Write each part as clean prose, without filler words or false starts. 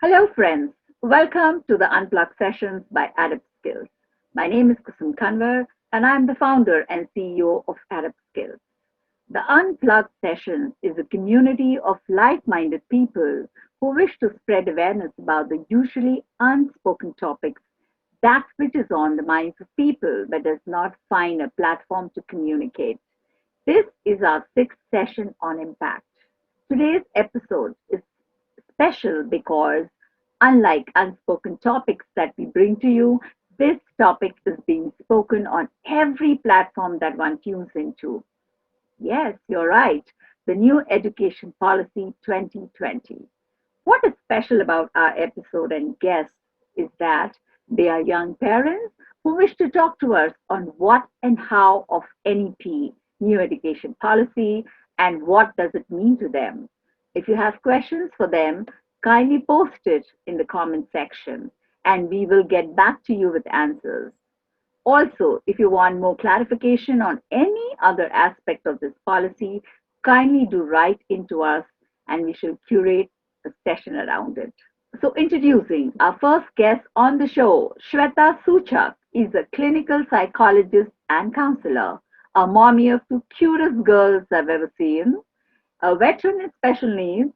Hello, friends. Welcome to the Unplugged Sessions by AddUpSkills. My name is Kusum Kanwar, and I'm the founder and CEO of AddUpSkills. The Unplugged Sessions is a community of like minded people who wish to spread awareness about the usually unspoken topics that which is on the minds of people but does not find a platform to communicate. This is our sixth session on impact. Today's episode is special because, unlike unspoken topics that we bring to you, this topic is being spoken on every platform that one tunes into. Yes, you're right. The new Education Policy 2020. What is special about our episode and guests is that they are young parents who wish to talk to us on what and how of NEP, New Education Policy, and what does it mean to them. If you have questions for them, kindly post it in the comment section and we will get back to you with answers. Also, if you want more clarification on any other aspect of this policy, kindly do write into us and we shall curate a session around it. So, introducing our first guest on the show, Shweta Suchak is a clinical psychologist and counselor, a mommy of two cutest girls I've ever seen, a veteran in special needs,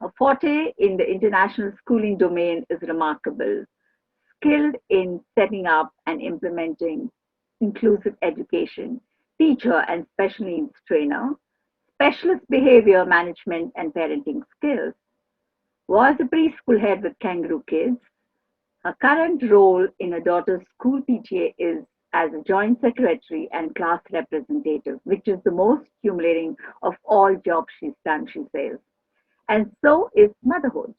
a forte in the international schooling domain is remarkable, skilled in setting up and implementing inclusive education, teacher and special needs trainer, specialist behavior management and parenting skills, was a preschool head with kangaroo kids. Her current role in her daughter's school PTA is as a joint secretary and class representative, which is the most humiliating of all jobs she's done, she says. And so is motherhood.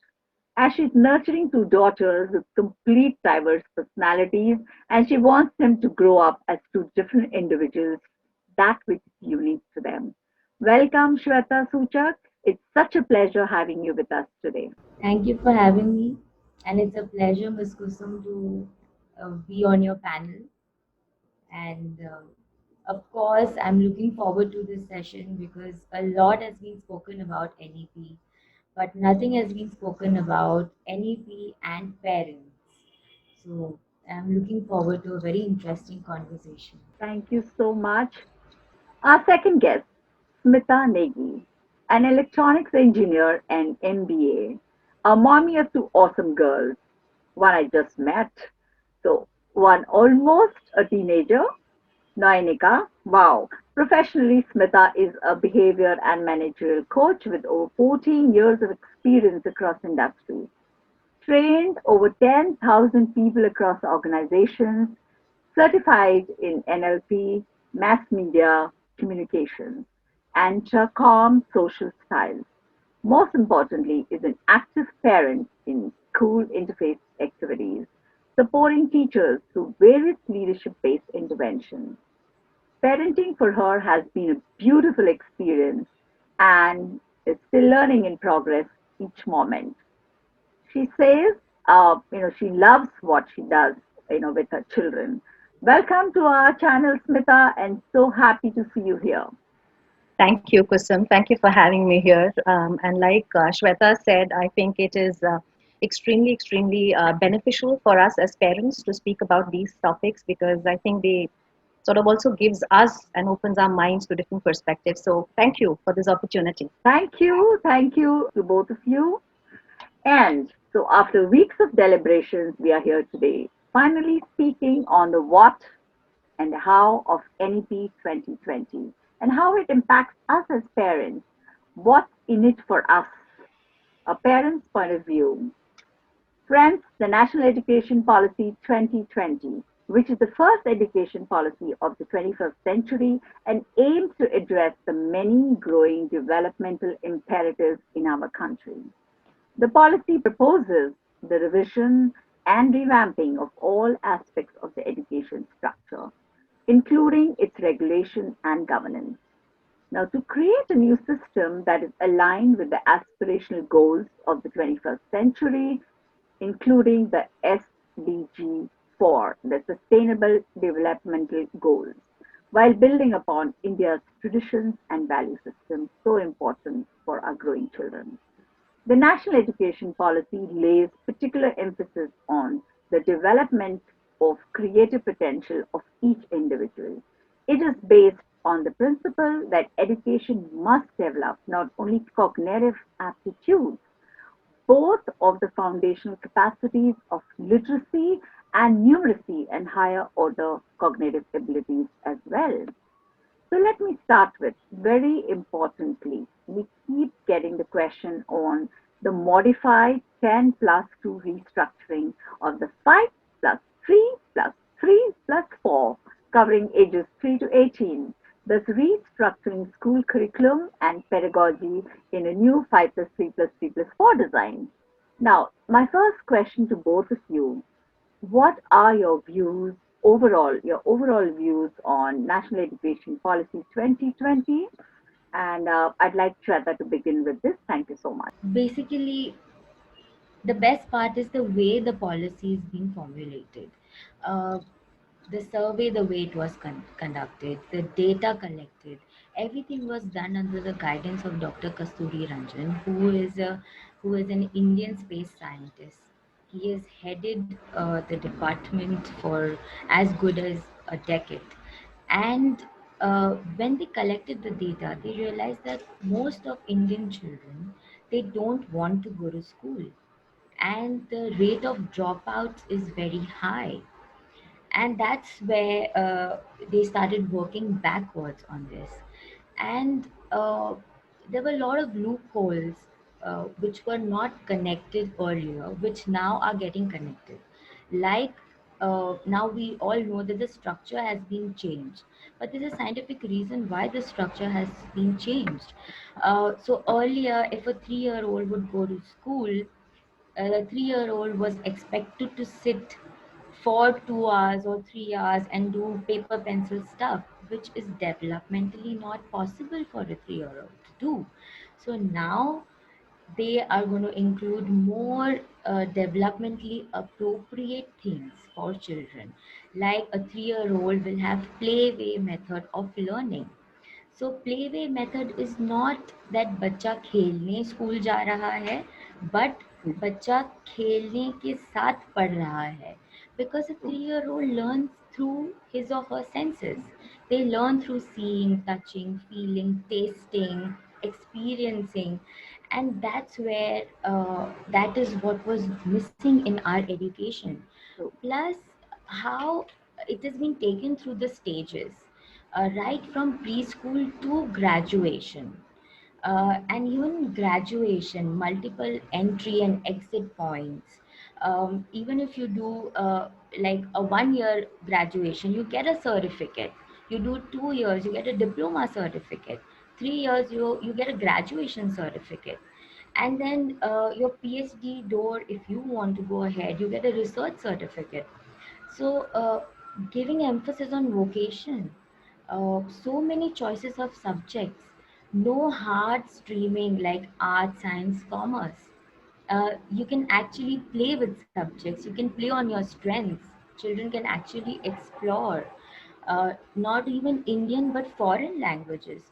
As she's nurturing two daughters with complete diverse personalities, and she wants them to grow up as two different individuals, that which is unique to them. Welcome, Shweta Suchak. It's such a pleasure having you with us today. Thank you for having me, and it's a pleasure, Ms. Kusum, to be on your panel. And of course, I'm looking forward to this session because a lot has been spoken about NEP, but nothing has been spoken about NEP and parents. So I'm looking forward to a very interesting conversation. Thank you so much. Our second guest, Smita Negi, an electronics engineer and MBA, a mommy of two awesome girls, one I just met. So, one almost a teenager, Nainika. Wow. Professionally, Smita is a behavior and managerial coach with over 14 years of experience across industries. Trained over 10,000 people across organizations, certified in NLP, mass media, communications, and calm social styles. Most importantly, is an active parent in school interface activities, supporting teachers through various leadership-based interventions. Parenting for her has been a beautiful experience and is still learning in progress each moment. She says, she loves what she does, with her children. Welcome to our channel, Smita, and so happy to see you here. Thank you, Kusum. Thank you for having me here. And like Shweta said, I think it is extremely beneficial for us as parents to speak about these topics because I think they sort of also gives us and opens our minds to different perspectives. So thank you for this opportunity. Thank you to both of you. And so, after weeks of deliberations, we are here today, finally speaking on the what and how of NEP 2020 and how it impacts us as parents. What's in it for us? A parent's point of view. Friends, the National Education Policy 2020, which is the first education policy of the 21st century and aims to address the many growing developmental imperatives in our country. The policy proposes the revision and revamping of all aspects of the education structure, including its regulation and governance. Now, to create a new system that is aligned with the aspirational goals of the 21st century, including the SDG 4, the Sustainable Developmental Goals, while building upon India's traditions and value systems so important for our growing children. The national education policy lays particular emphasis on the development of creative potential of each individual. It is based on the principle that education must develop not only cognitive aptitudes, both of the foundational capacities of literacy and numeracy and higher order cognitive abilities as well. So let me start with very importantly, we keep getting the question on the modified 10 plus 2 restructuring of the 5 plus 3 plus 3 plus 4 covering ages 3 to 18, thus restructuring school curriculum and pedagogy in a new 5 plus 3 plus 3 plus 4 design. Now, my first question to both of you, what are your overall views on National Education Policy 2020? And I'd like Shweta to begin with this. Thank you so much. Basically, the best part is the way the policy is being formulated. Uh, the survey, the way it was conducted, the data collected, everything was done under the guidance of Dr. Kasturi Ranjan, who is an Indian space scientist. He has headed the department for as good as a decade, and when they collected the data, they realized that most of Indian children, they don't want to go to school, and the rate of dropouts is very high. And that's where they started working backwards on this. And there were a lot of loopholes which were not connected earlier, which now are getting connected. Like, now we all know that the structure has been changed, but there's a scientific reason why the structure has been changed. So earlier, if a 3-year-old would go to school, the 3-year-old was expected to sit for 2 hours or 3 hours and do paper pencil stuff, which is developmentally not possible for a 3-year-old to do. So now they are going to include more developmentally appropriate things for children. Like a 3-year-old will have playway method of learning. So play way method is not that बच्चा खेलने school जा रहा है, but बच्चा खेलने के साथ पढ़ रहा है, because a 3-year-old learns through his or her senses. They learn through seeing, touching, feeling, tasting, experiencing, and that's where that is what was missing in our education. Plus, how it has been taken through the stages, right from preschool to graduation. And even graduation, multiple entry and exit points. Even if you do like a 1 year graduation, you get a certificate. You do 2 years, you get a diploma certificate. 3 years, you get a graduation certificate. And then your PhD door, if you want to go ahead, you get a research certificate. So, giving emphasis on vocation, so many choices of subjects, no hard streaming like art, science, commerce. You can actually play with subjects, you can play on your strengths. Children can actually explore not even Indian but foreign languages.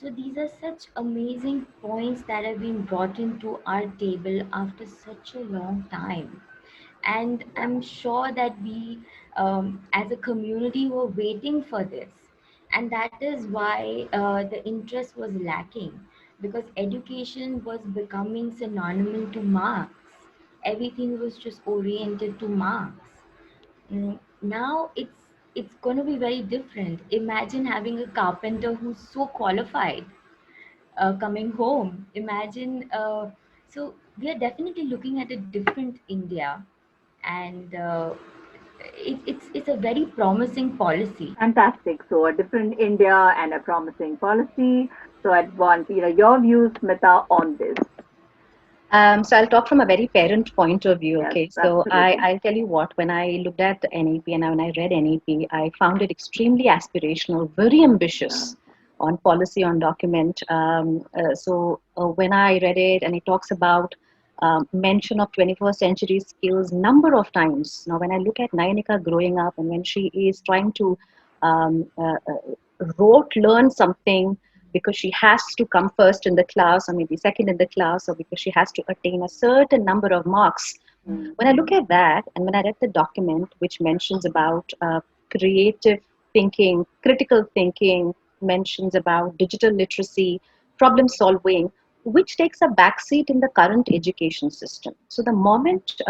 So, these are such amazing points that have been brought into our table after such a long time. And I'm sure that we, as a community, were waiting for this. And that is why the interest was lacking, because education was becoming synonymous to marks. Everything was just oriented to marks. Now it's going to be very different. Imagine having a carpenter who's so qualified coming home. Imagine, so we are definitely looking at a different India, and it's a very promising policy. Fantastic. So a different India and a promising policy. So I'd want your views, Smita, on this. So I'll talk from a very parent point of view. Yes, Okay, so absolutely. I'll tell you what, when I looked at the NEP and when I read NEP, I found it extremely aspirational, very ambitious on policy on document. When I read it and it talks about mention of 21st century skills number of times. Now, when I look at Nayanika growing up and when she is trying to um, uh, uh, rote learn something because she has to come first in the class or maybe second in the class or because she has to attain a certain number of marks. When I look at that and when I read the document which mentions about creative thinking, critical thinking, mentions about digital literacy, problem solving, which takes a backseat in the current education system. So the moment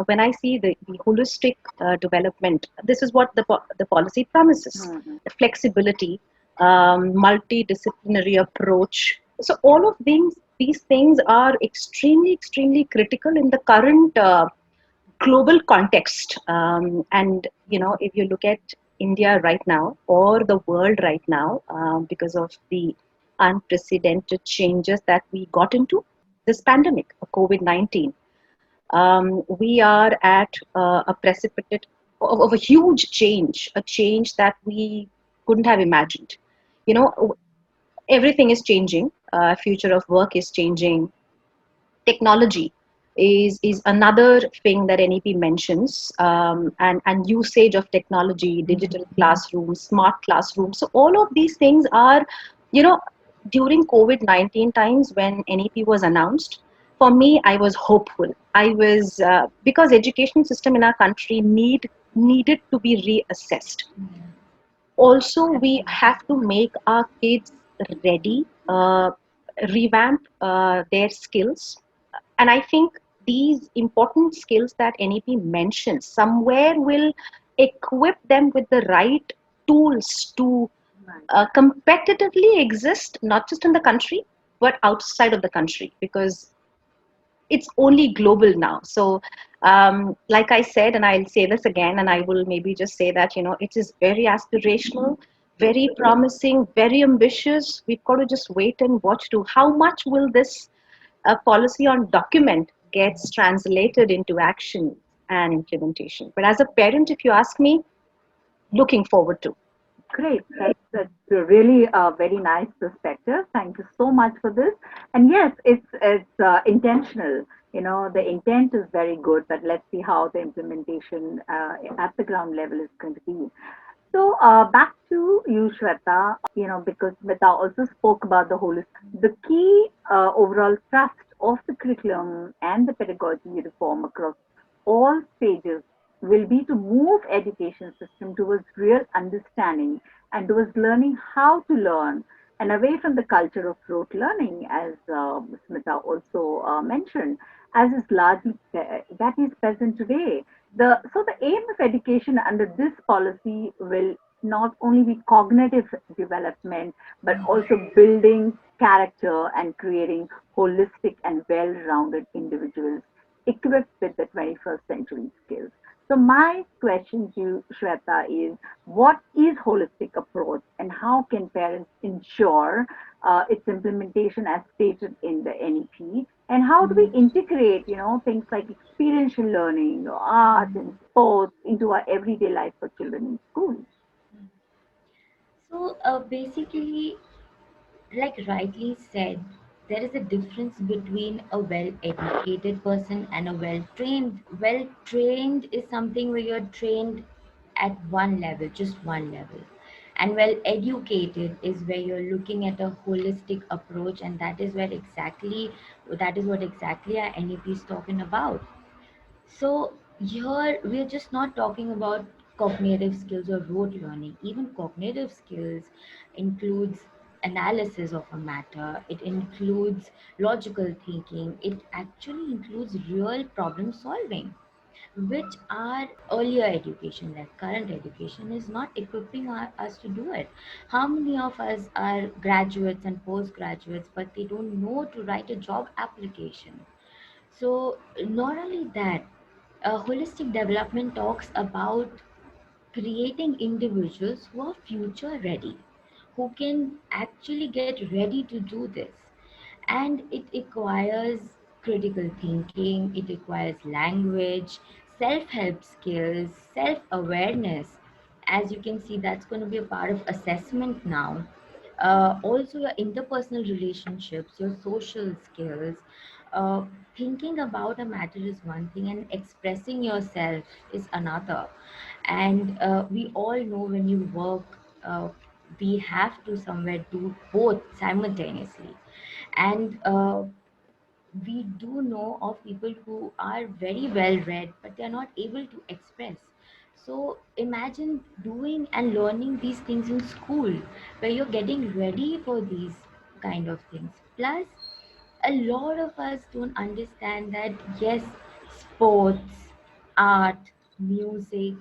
when I see the holistic development, this is what the policy promises: the flexibility, multidisciplinary approach. So all of these things are extremely, extremely critical in the current global context. And if you look at India right now or the world right now, because of the unprecedented changes that we got into this pandemic of COVID-19, we are at a precipitate of a huge change, a change that we couldn't have imagined. You know, everything is changing. Future of work is changing. Technology is another thing that NEP mentions, and usage of technology, digital classrooms, smart classrooms. So all of these things are, you know, during COVID-19 times when NEP was announced. For me, I was hopeful. I was because education system in our country needed to be reassessed. Also, we have to make our kids ready, revamp their skills. And I think these important skills that NEP mentions somewhere will equip them with the right tools to competitively exist, not just in the country, but outside of the country, because it's only global now. So, like I said, and I'll say this again, and I will maybe just say that, it is very aspirational, very promising, very ambitious. We've got to just wait and watch to how much will this policy on document gets translated into action and implementation. But as a parent, if you ask me, looking forward to. Great. That's a really very nice perspective. Thank you so much for this. And yes, it's intentional. The intent is very good, but let's see how the implementation at the ground level is going to be. So back to you, Shweta. Because Smita also spoke about the key overall thrust of the curriculum and the pedagogy reform across all stages will be to move education system towards real understanding and towards learning how to learn and away from the culture of rote learning, as Smita also mentioned, as is largely that is present today. The aim of education under this policy will not only be cognitive development, but also building character and creating holistic and well-rounded individuals equipped with the 21st century skills. So my question to you, Shweta, is what is holistic approach and how can parents ensure its implementation as stated in the NEP? And how do we integrate, things like experiential learning, art and sports into our everyday life for children in school? So basically, like rightly said, there is a difference between a well educated person and a well trained. Well trained is something where you're trained at one level, just one level. And well educated is where you're looking at a holistic approach, and that is what exactly our NEP is talking about. So here we're just not talking about cognitive skills or rote learning. Even cognitive skills includes analysis of a matter. It includes logical thinking. It actually includes real problem solving, which our earlier education, like current education, is not equipping us to do it. How many of us are graduates and postgraduates, but they don't know to write a job application? So, not only that, holistic development talks about creating individuals who are future ready, who can actually get ready to do this. And it requires critical thinking, it requires language, self help skills, self awareness. As you can see, that's going to be a part of assessment now. Also, your interpersonal relationships, your social skills. Uh, Thinking about a matter is one thing, and expressing yourself is another. And we all know when you work we have to somewhere do both simultaneously. And we do know of people who are very well read but they are not able to express. So imagine doing and learning these things in school where you're getting ready for these kind of things. Plus, a lot of us don't understand that yes, sports, art, music,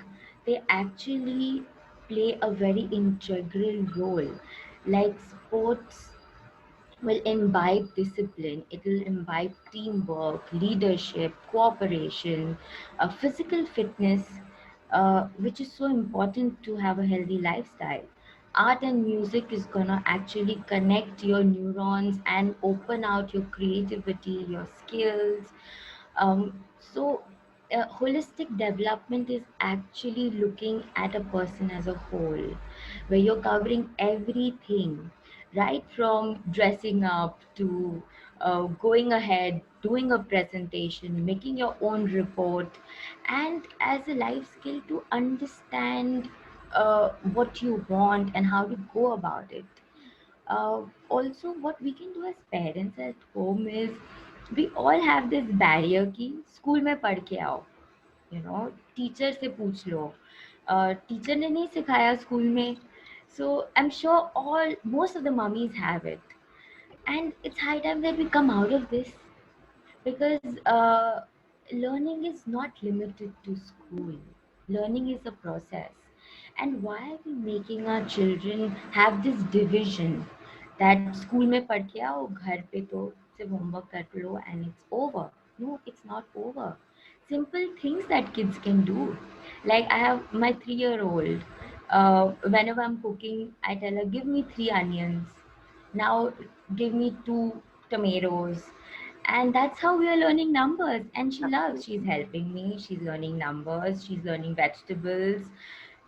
they actually play a very integral role. Like sports will imbibe discipline, it will imbibe teamwork, leadership, cooperation, physical fitness, which is so important to have a healthy lifestyle. Art and music is gonna actually connect your neurons and open out your creativity, your skills. So, holistic development is actually looking at a person as a whole, where you're covering everything, right from dressing up to going ahead, doing a presentation, making your own report, and as a life skill to understand what you want and how to go about it. Also, what we can do as parents at home is we all have this barrier कि school में पढ़ के आओ, teacher से पूछ लो, teacher ने नहीं सिखाया स्कूल में. So I'm sure all most of the mummies have it, and it's high time that we come out of this, because learning is not limited to school. Learning is a process. And why are we making our children have this division that school में पढ़ के आओ, घर पे तो सिर्फ homework कर लो and it's over? No, it's not over. Simple things that kids can do. Like I have my 3-year-old. Whenever I'm cooking, I tell her, give me 3 onions. Now give me 2 tomatoes. And that's how we are learning numbers. And she loves, she's Absolutely. helping me, she's learning numbers, she's learning vegetables.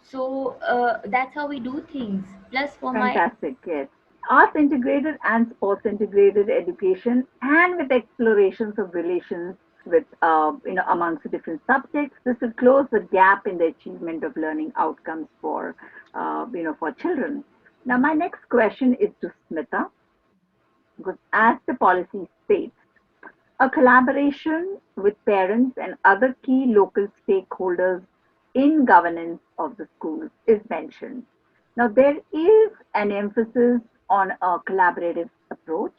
So that's how we do things. Plus for my Fantastic, yes. Arts integrated and sports integrated education, and with explorations of relations with, amongst the different subjects, this will close the gap in the achievement of learning outcomes for, for children. Now, my next question is to Smita, because as the policy states, a collaboration with parents and other key local stakeholders in governance of the schools is mentioned. Now, there is an emphasis on a collaborative approach.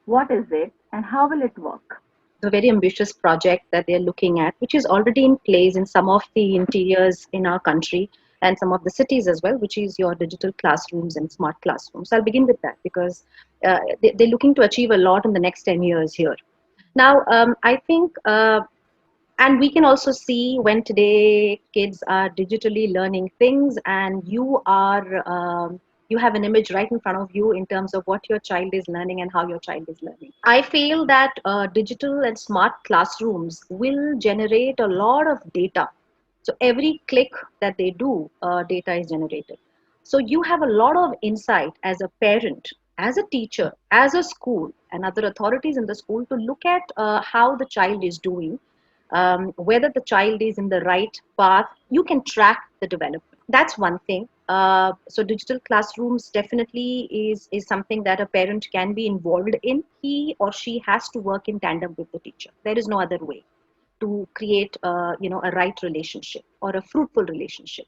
What is it and how will it work? A very ambitious project that they're looking at, which is already in place in some of the interiors in our country and some of the cities as well, which is your digital classrooms and smart classrooms. I'll begin with that because they're looking to achieve a lot in the next 10 years here. Now, I think, and we can also see when today kids are digitally learning things and you have an image right in front of you in terms of what your child is learning and how your child is learning. I feel that digital and smart classrooms will generate a lot of data. So every click that they do, data is generated. So you have a lot of insight as a parent, as a teacher, as a school, and other authorities in the school to look at how the child is doing, whether the child is in the right path. You can track the development. That's one thing. So digital classrooms definitely is something that a parent can be involved in. He or she has to work in tandem with the teacher. There is no other way to create a right relationship or a fruitful relationship.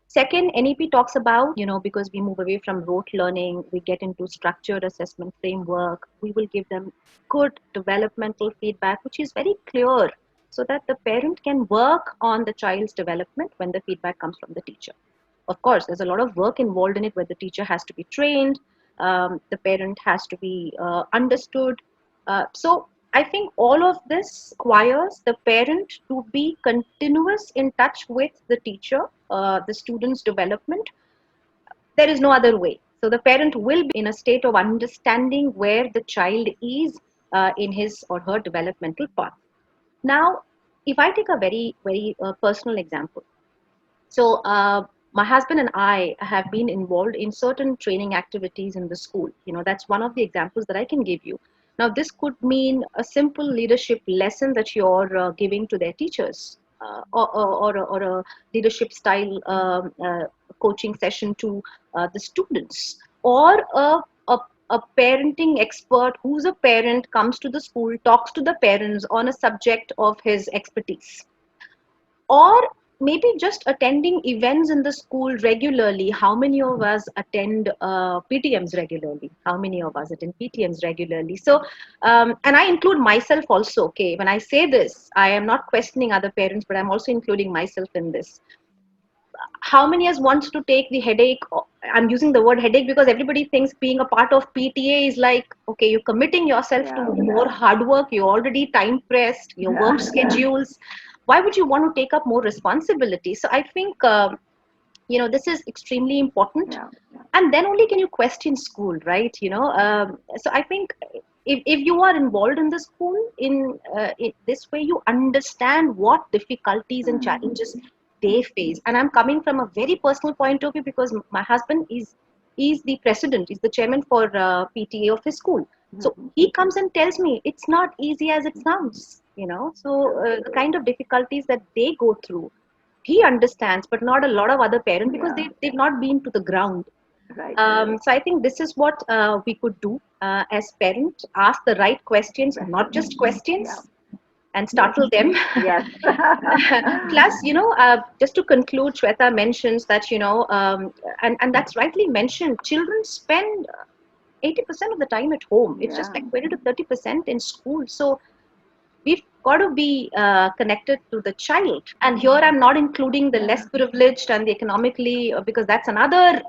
Second, NEP talks about, because we move away from rote learning, we get into structured assessment framework, we will give them good developmental feedback, which is very clear so that the parent can work on the child's development when the feedback comes from the teacher. Of course, there's a lot of work involved in it where the teacher has to be trained, the parent has to be understood. So I think all of this requires the parent to be continuous in touch with the teacher, the student's development. There is no other way. So the parent will be in a state of understanding where the child is in his or her developmental path. Now, if I take a very, very personal example, so my husband and I have been involved in certain training activities in the school. That's one of the examples that I can give you. Now, this could mean a simple leadership lesson that you're giving to their teachers, or a leadership style coaching session to the students, or a parenting expert who's a parent comes to the school, talks to the parents on a subject of his expertise, or maybe just attending events in the school regularly. How many of us attend PTMs regularly? How many of us attend PTMs regularly? So and I include myself also. Okay, when I say this, I am not questioning other parents, but I'm also including myself in this. How many of us wants to take the headache? I'm using the word headache because everybody thinks being a part of PTA is like, okay, you're committing yourself to Yeah. more hard work, you're already time pressed, your Yeah. work schedules, why would you want to take up more responsibility? So I think this is extremely important, Yeah. and then only can you question school, right? So I think if you are involved in the school in this way, you understand what difficulties and Mm. challenges they face. And I'm coming from a very personal point of view because my husband is the president, is the chairman for PTA of his school. So Mhm. he comes and tells me it's not easy as it sounds. So True. the kind of difficulties that they go through, he understands, but not a lot of other parents because Yeah. they've not been to the ground. Right. So I think this is what we could do as parents: ask the right questions, not Question. just Yeah. questions, and Yes. startle them. Yes. Plus, just to conclude, Shweta mentions that, and that's rightly mentioned, children spend 80% of the time at home. It's just Yeah. like 20 to 30% in school. So we've got to be connected to the child. And here I'm not including the Yeah. less privileged and the economically, because that's another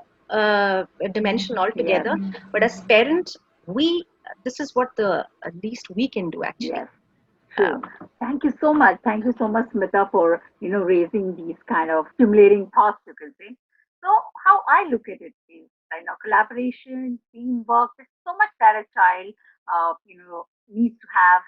dimension Yes. altogether. But as parents, this is what the least we can do actually. Yes. True. Um, Thank you so much. Thank you so much, Smita, for raising these kind of stimulating thoughts, you can say. So how I look at it is, collaboration, teamwork. There's so much that a child, needs to have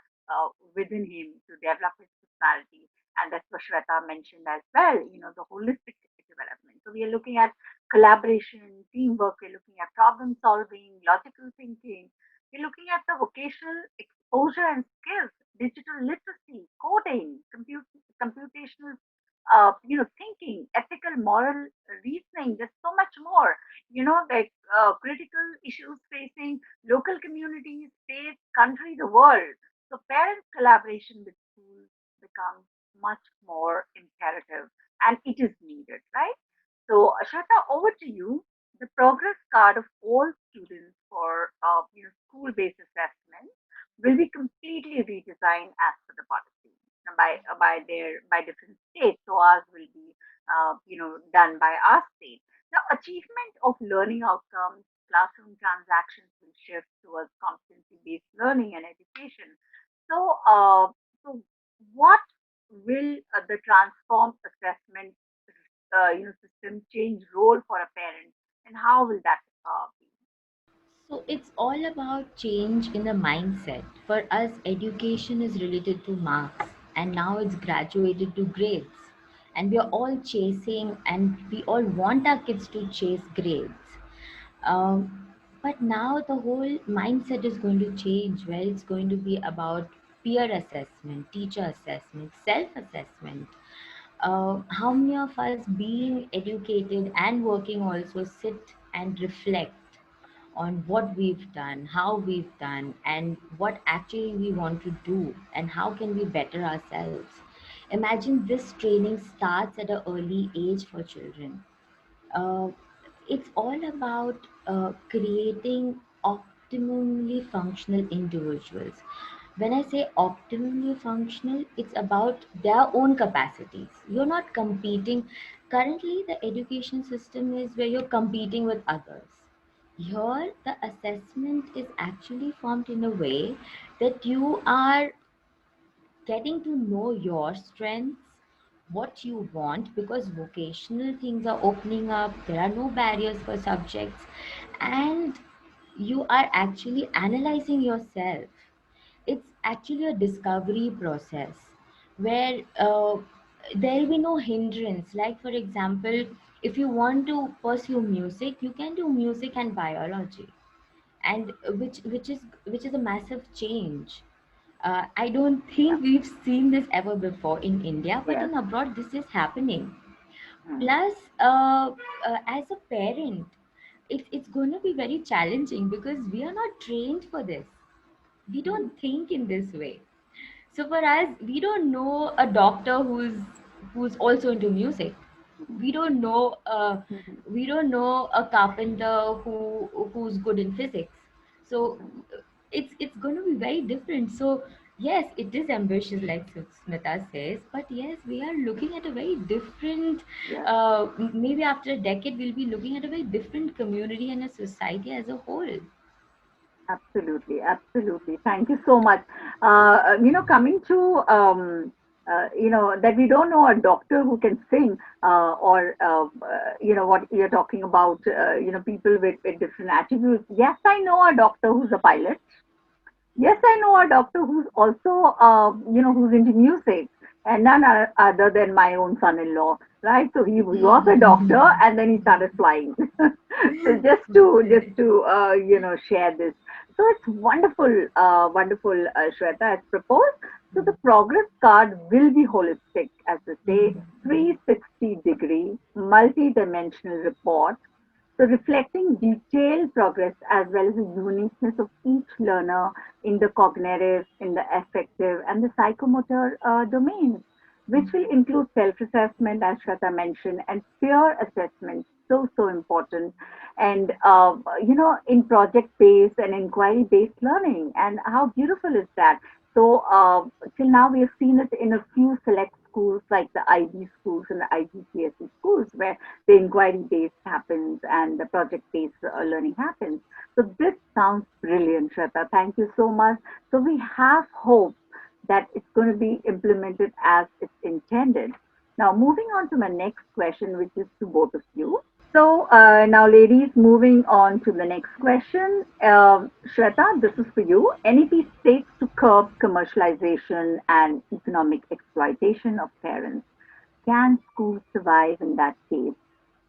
within him to develop his personality, and that's what Shweta mentioned as well. The holistic development. So we are looking at collaboration, teamwork. We're looking at problem solving, logical thinking. We're looking at the vocational exposure and skills, digital literacy, coding, computational, thinking, ethical, moral reasoning. There's so much more. Like critical issues facing local communities, states, country, the world. So parent collaboration with schools becomes much more imperative, and it is needed, right? So, Shweta, over to you. The progress card of all students for school-based assessment will be completely redesigned as per the policy by different states. So ours will be done by our state. Now, achievement of learning outcomes, classroom transactions will shift towards competency-based learning and education. So, so what will the transformed assessment system change role for a parent, and how will that be? So it's all about change in the mindset. For us, education is related to marks, and now it's graduated to grades. And we are all chasing, and we all want our kids to chase grades. But now the whole mindset is going to change, where it's going to be about peer assessment, teacher assessment, self assessment. How many of us, being educated and working, also sit and reflect on what we've done, how we've done, and what actually we want to do, and how can we better ourselves? Imagine this training starts at an early age for children. uh, it's all about creating optimally functional individuals. When I say optimally functional, it's about their own capacities. You're not competing. Currently, the education system is where you're competing with others. Here, the assessment is actually formed in a way that you are getting to know your strengths, what you want, because vocational things are opening up, there are no barriers for subjects, and you are actually analyzing yourself. It's actually a discovery process where there will be no hindrance. Like, for example, if you want to pursue music, you can do music and biology, and which is a massive change. I don't Yeah. think we've seen this ever before in India, but Yes. in abroad, this is happening. Plus, as a parent, it's going to be very challenging because we are not trained for this. We don't think in this way. So for us, we don't know a doctor who's also into music. We don't know we don't know a carpenter who's good in physics. So it's going to be very different. So yes, it is ambitious, like Smita says, but yes, we are looking at a very different Yes. maybe after a decade we'll be looking at a very different community and a society as a whole. Absolutely, absolutely. Thank you so much. Coming to that we don't know a doctor who can sing, or what you're talking about. People with different attributes. Yes, I know a doctor who's a pilot. Yes, I know a doctor who's also, who's into music, and none other than my own son-in-law, right? So he was a doctor, and then he started flying. So just to share this. So it's wonderful, wonderful, Shweta has proposed. So the progress card will be holistic, as they say, 360-degree, multi-dimensional report, so reflecting detailed progress as well as the uniqueness of each learner in the cognitive, in the affective, and the psychomotor domains, which will include self-assessment, as Shweta mentioned, and peer assessment. So, so important. And, in project-based and inquiry-based learning. And how beautiful is that? So, till now, we have seen it in a few select schools like the IB schools and the IGCSE schools, where the inquiry based happens and the project based learning happens. So this sounds brilliant, Shweta. Thank you so much. So we have hope that it's going to be implemented as it's intended. Now, moving on to my next question, which is to both of you. So now, ladies, moving on to the next question. Shweta, this is for you. NEP states to curb commercialization and economic exploitation of parents. Can schools survive in that case?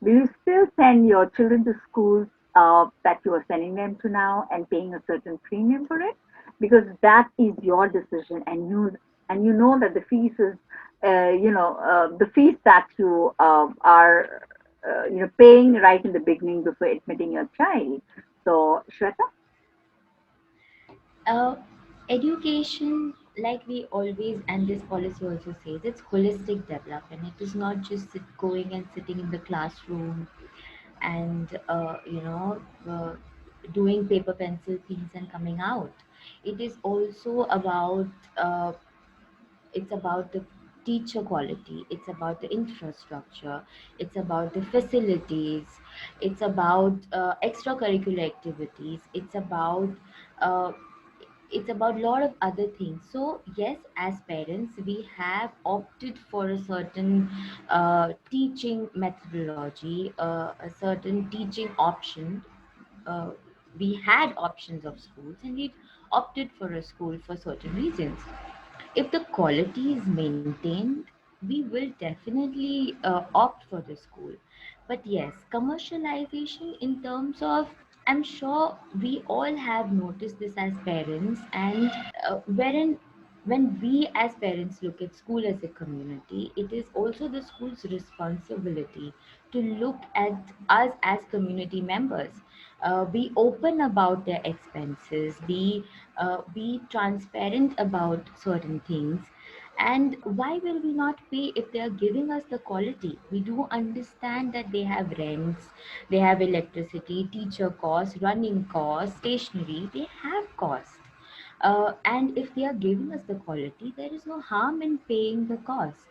Will you still send your children to schools that you are sending them to now and paying a certain premium for it? Because that is your decision, and you know that the fees is, the fees that you are, paying right in the beginning before admitting your child. So, Shweta? uh, Education, like we always, and this policy also says, it's holistic development. It is not just going and sitting in the classroom and doing paper pencil things and coming out. It is also about it's about the teacher quality, it's about the infrastructure, it's about the facilities, it's about extracurricular activities, uh, it's about a lot of other things. So yes, as parents we have opted for a certain teaching methodology, a certain teaching option. uh, we had options of schools and we've opted for a school for certain reasons. If the quality is maintained, we will definitely opt for the school. But yes, commercialization in terms of, I'm sure we all have noticed this as parents, and wherein when we as parents look at school as a community, it is also the school's responsibility to look at us as community members. Be open about their expenses, be transparent about certain things. And why will we not pay if they are giving us the quality? We do understand that they have rents, they have electricity, teacher costs, running costs, stationery, they have cost. And if they are giving us the quality, there is no harm in paying the cost.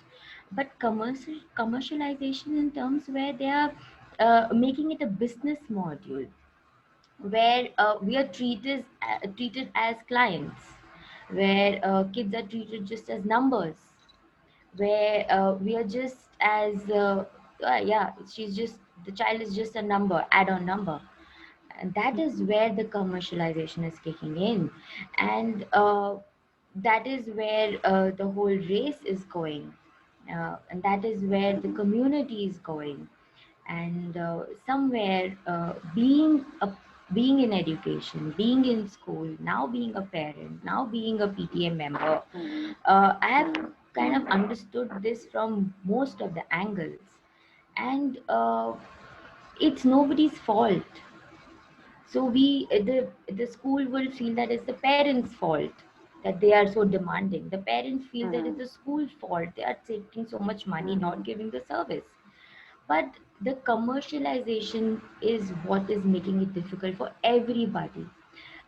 But commercialization in terms where they are making it a business module, where we are treated as clients, where kids are treated just as numbers, where we are just as yeah, she's just, the child is just a number, add-on number. And that is where the commercialization is kicking in. And that is where the whole race is going, and that is where the community is going. And somewhere being in education, being in school, now being a parent, now being a PTA member, Mm, I have kind of understood this from most of the angles. and it's nobody's fault. So the school will feel that it's the parents fault that they are so demanding. The parents feel that it's Mhm. the school's fault, they are taking so much money, not Mhm. giving the service. But the commercialization is what is making it difficult for everybody,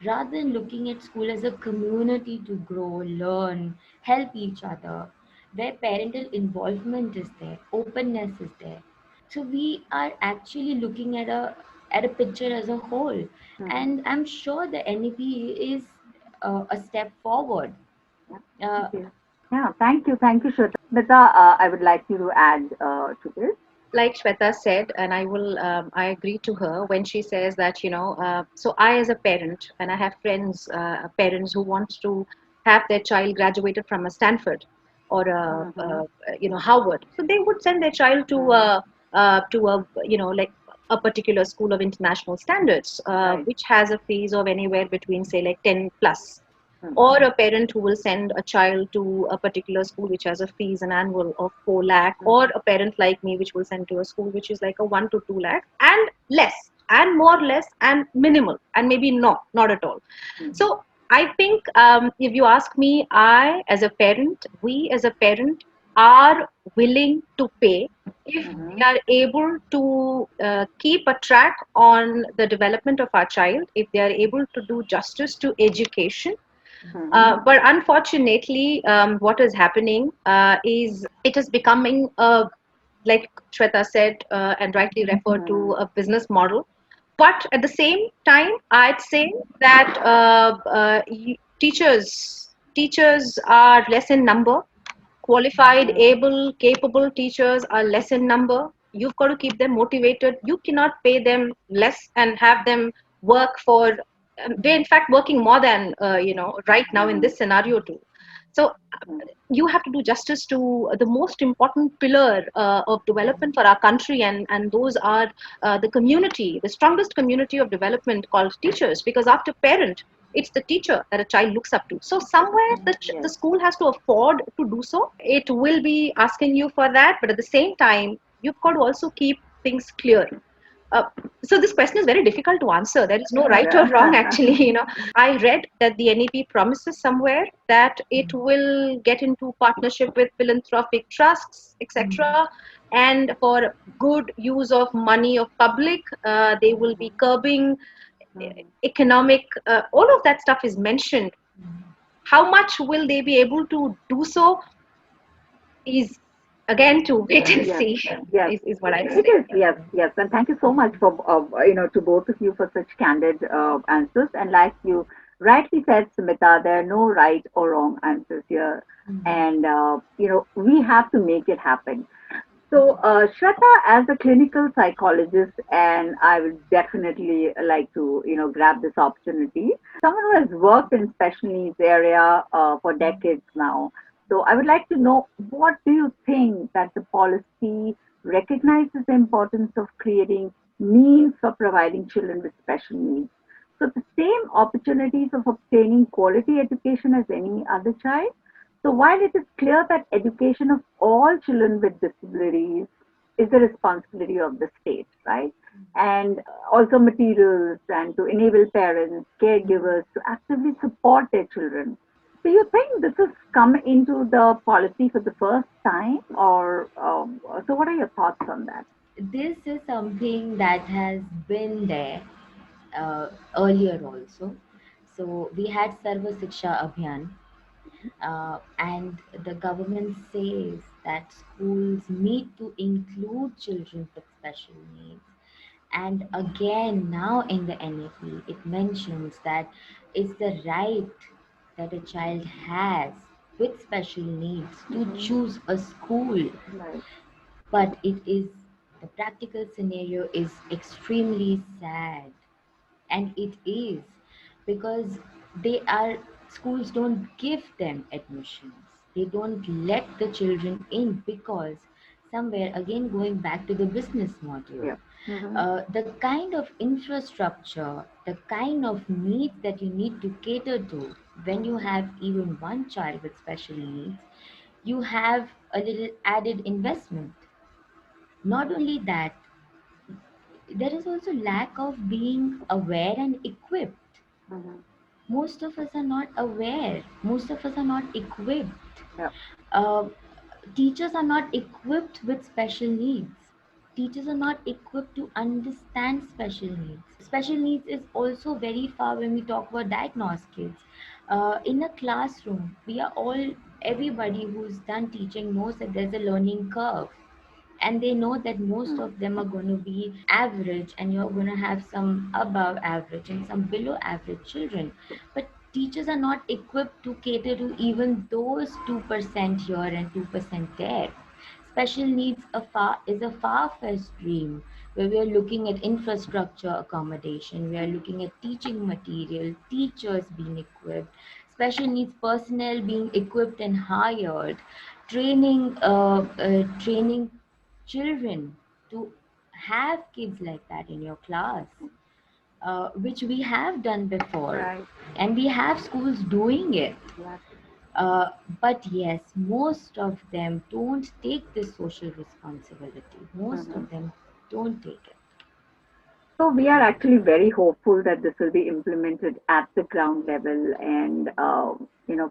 rather than looking at school as a community to grow, learn, help each other, where parental involvement is there, openness is there. So we are actually looking at a picture as a whole, Mhm. and I'm sure the NEP is a step forward. Yeah. Uh, Thank you. Yeah. Thank you, Shweta. Smita, I would like you to add to this. Like Shweta said, and I agree to her when she says that, so I, as a parent, and I have friends, parents who want to have their child graduated from a Stanford or Mhm. Harvard. So they would send their child Mhm. to a, like a particular school of international standards, Right. which has a fees of anywhere between, say, like 10 plus, or Mhm. a parent who will send a child to a particular school which has a fees an annual of 4 lakh, or Mhm. a parent like me which will send to a school which is like a 1 to 2 lakh and less, and more less and minimal, and maybe not at all. Mhm. So I think, if you ask me, I as a parent, we as a parent are willing to pay if we Mhm. are able to keep a track on the development of our child, if they are able to do justice to education. Mhm. But unfortunately, what is happening is it is becoming like Shweta said, and rightly referred to, Mhm. a business model. But at the same time, I'd say that teachers are less in number. Qualified, Mhm. able, capable teachers are less in number. You've got to keep them motivated. You cannot pay them less and have them work for. They're in fact working more than right now in Mhm. this scenario too. So you have to do justice to the most important pillar of development for our country, and those are the community, the strongest community of development, called teachers. Because after parent, it's the teacher that a child looks up to. So somewhere the Yes. school has to afford to do so. It will be asking you for that, but at the same time, you've got to also keep things clear. uh, so this question is very difficult to answer. There is no right or wrong, actually. I read that the NEP promises somewhere that it will get into partnership with philanthropic trusts, etc. And for good use of money of public, they will be curbing Mhm. economic. All of that stuff is mentioned. How much will they be able to do so is again to wait and Yes, see. yes, Is what I'd it say. is. Yes, yes, and thank you so much for to both of you for such candid answers. And like you rightly said, Smita, there are no right or wrong answers here, and we have to make it happen. So, Shweta, as a clinical psychologist, and I would definitely like to, grab this opportunity. Someone who has worked in special needs area for decades now. So, I would like to know, what do you think that the policy recognizes the importance of creating means for providing children with special needs? So, the same opportunities of obtaining quality education as any other child. So while it is clear that education of all children with disabilities is the responsibility of the state, right? And also materials and to enable parents, caregivers to actively support their children. So you think this has come into the policy for the first time, or so? What are your thoughts on that? this is something that has been there earlier also. So we had Sarva Siksha Abhiyan, and the government says that schools need to include children with special needs. And again, now in the NEP, it mentions that it's the right that a child has with special needs to Mm-hmm. choose a school. Right. But it is, the practical scenario is extremely sad, and it is because they are, schools don't give them admissions, they don't let the children in because somewhere, again going back to the business model, Yeah. Mm-hmm. the kind of infrastructure, the kind of needs that you need to cater to when you Mm-hmm. have even one child with special needs, you have a little added investment. Not only that, there is also lack of being aware and equipped. Mm-hmm. Most of us are not aware, most of us are not equipped. Yeah. uh, Teachers are not equipped with special needs. Teachers are not equipped to understand special needs. Special needs is also very far when we talk about diagnosed kids. In a classroom, we are all, everybody who's done teaching knows that there's a learning curve, and they know that most Mm. of them are going to be average, and you're going to have some above average and some below average children. But teachers are not equipped to cater to even those 2% here and 2% there. Special needs is a far-fetched dream, where we are looking at infrastructure accommodation, we are looking at teaching material, teachers being equipped, special needs personnel being equipped and hired, training children to have kids like that in your class, which we have done before, Right. and we have schools doing it. Exactly. uh, but yes, most of them don't take this social responsibility. Most Mm-hmm. of them don't take it. So we are actually very hopeful that this will be implemented at the ground level and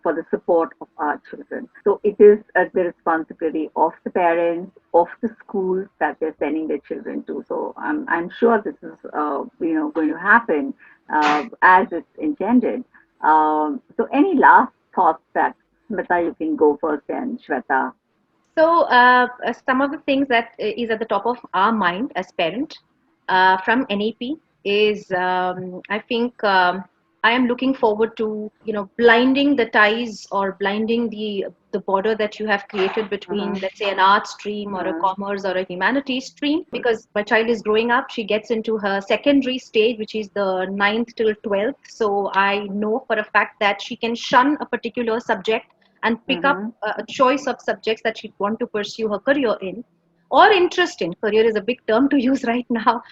for the support of our children. So it is the responsibility of the parents, of the schools that they're sending their children to. So I'm sure this is going to happen as it's intended. So any last thoughts that Smita, you can go first, and Shweta. So, some of the things that is at the top of our mind as parent from NEP is, I think, I am looking forward to, blinding the ties or blinding the border that you have created between, Uh-huh. let's say, an art stream or a Uh-huh. commerce or a humanities stream. Because my child is growing up, she gets into her secondary stage, which is the ninth till 12th. So I know for a fact that she can shun a particular subject and pick up Uh-huh. a choice of subjects that she'd want to pursue her career in, or interest in. Career is a big term to use right now.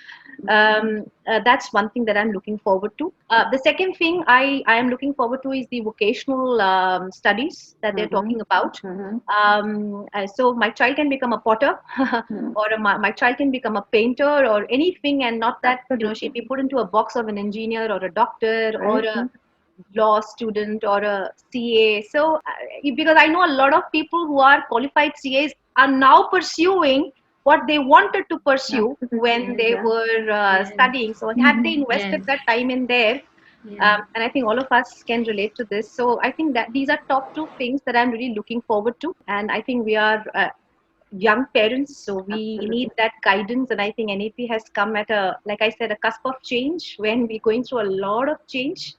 That's one thing that I'm looking forward to. The second thing I am looking forward to is the vocational studies that they're Uh-huh. talking about. Uh-huh. So my child can become a potter, Hmm. or my child can become a painter or anything, and not that she'd Absolutely. be put into a box of an engineer or a doctor or Right? a law student or a CA. So, because I know a lot of people who are qualified CAs are now pursuing what they wanted to pursue when Absolutely. they Yeah. were Yes. studying. So, had they Mm-hmm. invested Yes. that time in there, Yeah. and I think all of us can relate to this. So, I think that these are top two things that I'm really looking forward to. And I think we are young parents, so we need Absolutely. that guidance. And I think NEP has come at a, like I said, a cusp of change when we're going through a lot of change.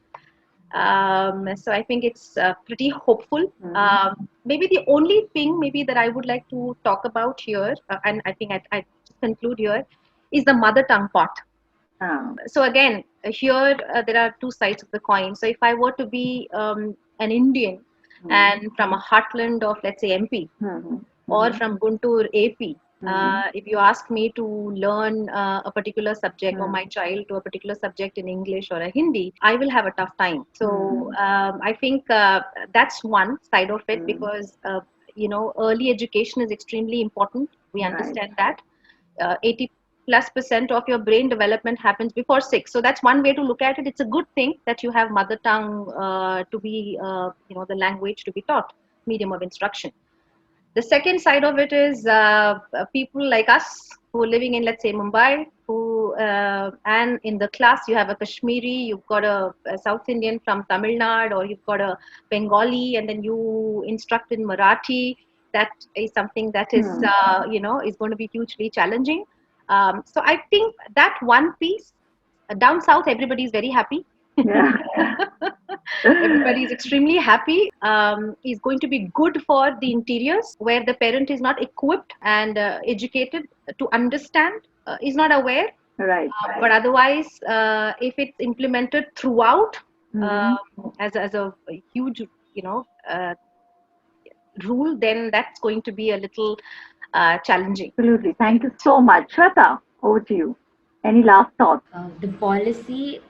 So I think it's pretty hopeful. Mm-hmm. Maybe the only thing maybe that I would like to talk about here, and I think I conclude here, is the mother tongue part. So again, here there are two sides of the coin. So if I were to be an Indian Mm-hmm. and from a heartland of, let's say, MP, Mm-hmm. or Mm-hmm. from Guntur, AP. Mm-hmm. If you ask me to learn a particular subject, or Mm-hmm. my child to a particular subject in English or a Hindi, I will have a tough time. So I think that's one side of it, Mm-hmm. because early education is extremely important. We Right. understand that 80+% of your brain development happens before 6. So that's one way to look at it. It's a good thing that you have mother tongue to be the language to be taught, medium of instruction. The second side of it is people like us who are living in, let's say, Mumbai, who and in the class you have a Kashmiri, you've got a South Indian from Tamil Nadu, or you've got a Bengali, and then you instruct in Marathi. That is something that is Hmm. is going to be hugely challenging. So I think that one piece, down south, everybody is very happy. Yeah. Everybody is extremely happy. Is going to be good for the interiors where the parent is not equipped and educated to understand, is not aware. Right. But otherwise, if it's implemented throughout Mm-hmm. as a huge, you know, uh, rule, then that's going to be a little challenging. Absolutely. Thank you so much. Shweta, over to you. Any last thoughts? The policy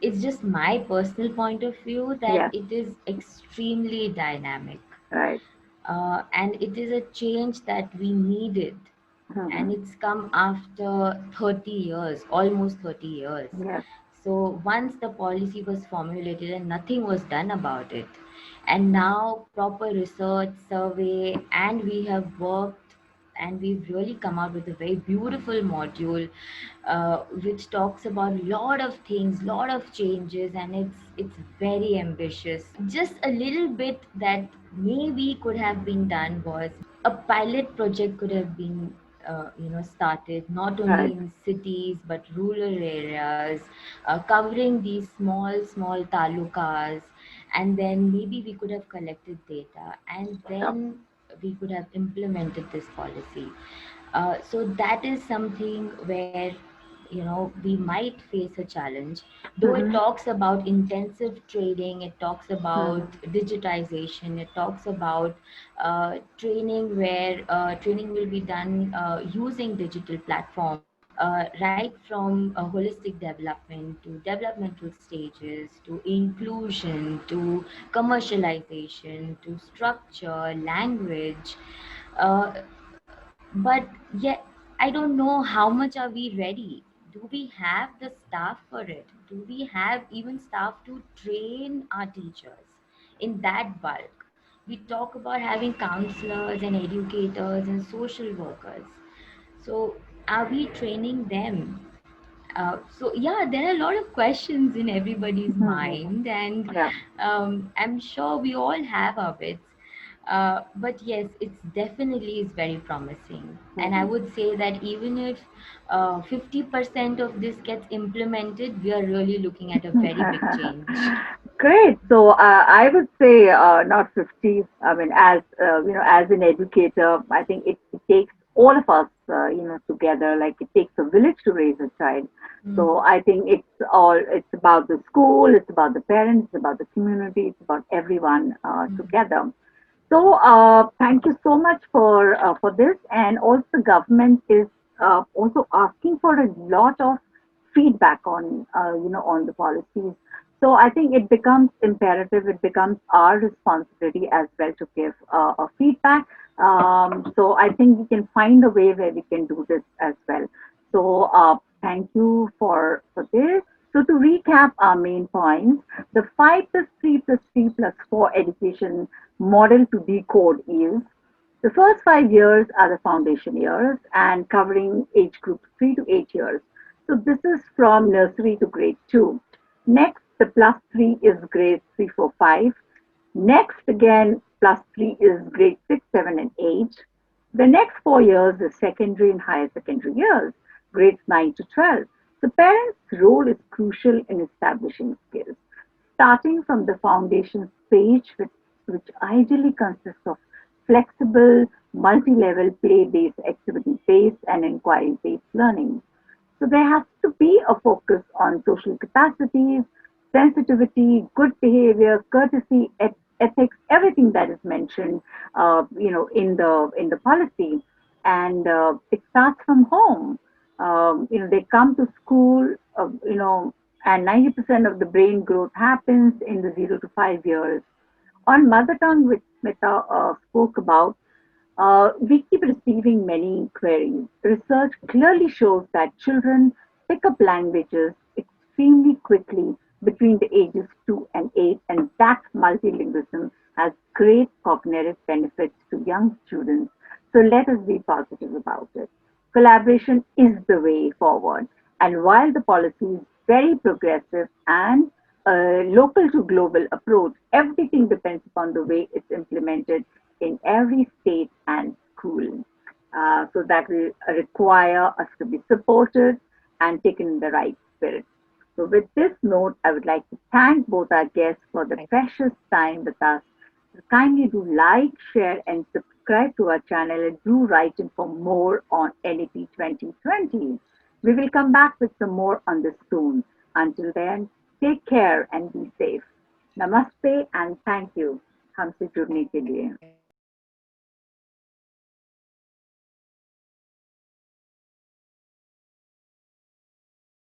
is just my personal point of view that Yes. it is extremely dynamic, Right. and it is a change that we needed. and it's come after 30 years, almost 30 years. Yes. So once the policy was formulated and nothing was done about it, and now proper research, survey, and we have worked and we've really come out with a very beautiful module which talks about a lot of things, lot of changes, and it's very ambitious. Just a little bit that maybe could have been done was a pilot project could have been started not only Right. in cities but rural areas, covering these small talukas, and then maybe we could have collected data and Sure. then we could have implemented this policy. So that is something where we might face a challenge, though it Mm-hmm. talks about intensive training, it talks about Mm-hmm. digitization, it talks about training where training will be done using digital platforms, right from holistic development to developmental stages to inclusion to commercialization to structure language. uh, but yet I don't know how much are we ready. Do we have the staff for it? Do we have even staff to train our teachers in that bulk? We talk about having counselors and educators and social workers, so are we training them? So yeah, there are a lot of questions in everybody's Mm-hmm. mind, and Yeah. I'm sure we all have our bits. But yes, it's definitely is very promising, and I Mm-hmm. would say that even if 50% of this gets implemented, we are really looking at a very big change. Great. So I would say not 50. I mean, as an educator, I think it takes all of us, together. Like it takes a village to raise a child. So Mm, I think it's about the school, it's about the parents, it's about the community, it's about everyone mm, together. So thank you so much for this. And also, the government is also asking for a lot of feedback on the policies. So I think it becomes imperative. It becomes our responsibility as well to give a feedback. So I think we can find a way where we can do this as well. So thank you for this. So to recap our main points, the 5 plus 3 plus 3 plus 4 education model to decode is the first 5 years are the foundation years and covering age groups 3 to 8 years. So this is from nursery to grade 2. Next, the plus 3 is grade 3, 4, 5. Next, again, plus 3 is grade 6, 7, and 8. The next 4 years is secondary and higher secondary years, grades 9 to 12. The parents' role is crucial in establishing skills, starting from the foundation stage, which ideally consists of flexible, multi level, play based, activity based, and inquiry based learning. So there has to be a focus on social capacities, sensitivity, good behavior, courtesy, ethics, everything that is mentioned, in the policy, and it starts from home. They come to school, and 90% of the brain growth happens in the 0 to 5 years. On mother tongue, which Smita spoke about, we keep receiving many queries. Research clearly shows that children pick up languages extremely quickly between the ages 2 and 8, and that multilingualism has great cognitive benefits to young students. So let us be positive about it. Collaboration is the way forward. And while the policy is very progressive and a local to global approach, everything depends upon the way it's implemented in every state and school. So that will require us to be supported and taken in the right spirit. So, with this note, I would like to thank both our guests for the Right. precious time with us. Kindly do like, share, and subscribe to our channel, and do write in for more on NEP 2020. We will come back with some more on this soon. Until then, take care and be safe. Namaste and thank you. हमसे जुड़ने के लिए.